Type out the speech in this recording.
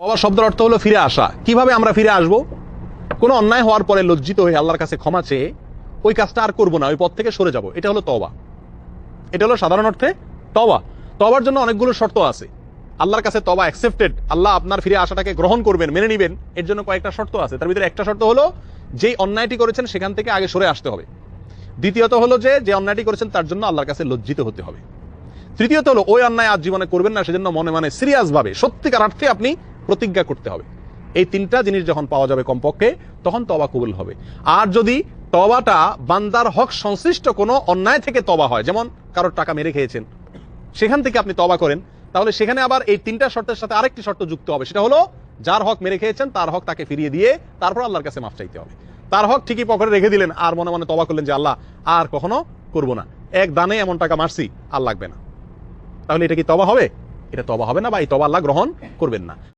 তওবা শব্দের অর্থ হলো ফিরে আসা। কিভাবে আমরা ফিরে আসব? কোনো অন্যায় হওয়ার পরে লজ্জিত হয়ে আল্লাহর কাছে ক্ষমা চেয়ে ওই কাজটা আর করবো না, ওই পথ থেকে সরে যাব, এটা হলো তওবা। এটা হলো সাধারণ অর্থে তওবা। তওবার জন্য অনেকগুলো শর্ত আছে। আল্লাহর কাছে তওবা অ্যাকসেপ্টেড, আল্লাহ আপনার ফিরে আসাটাকে গ্রহণ করবেন, মেনে নেবেন, এর জন্য কয়েকটা শর্ত আছে। তার ভিতরে একটা শর্ত হলো যেই অন্যায়টি করেছেন সেখান থেকে আগে সরে আসতে হবে। দ্বিতীয়ত হলো যে অন্যায়টি করেছেন তার জন্য আল্লাহর কাছে লজ্জিত হতে হবে। তৃতীয়ত হলো ওই অন্যায় আজ জীবনে করবেন না, সেজন্য মনে মনে সিরিয়াস ভাবে সত্যিকার অর্থে আপনি প্রতিজ্ঞা করতে হবে। এই তিনটা জিনিস যখন পাওয়া যাবে কমপক্ষে, তখন তওবা কবুল হবে। আর যদি তওবাটা বান্দার হক সংশ্লিষ্ট কোনো অন্যায় থেকে তওবা হয়, যেমন কারোর টাকা মেরে খেয়েছেন, সেখান থেকে আপনি তওবা করেন, তাহলে সেখানে আবার এই তিনটা শর্তের সাথে আরেকটি শর্ত যুক্ত হবে। সেটা হলো যার হক মেরে খেয়েছেন তার হক তাকে ফিরিয়ে দিয়ে তারপর আল্লাহর কাছে মাফ চাইতে হবে। তার হক ঠিকই পকেটে রেখে দিলেন আর মনে মনে তওবা করলেন যে আল্লাহ আর কখনো করবো না, এক দানে এমন টাকা মারছি আর লাগবে না, তাহলে এটা কি তওবা হবে? এটা তওবা হবে না, বা এই তওবা আল্লাহ গ্রহণ করবেন না।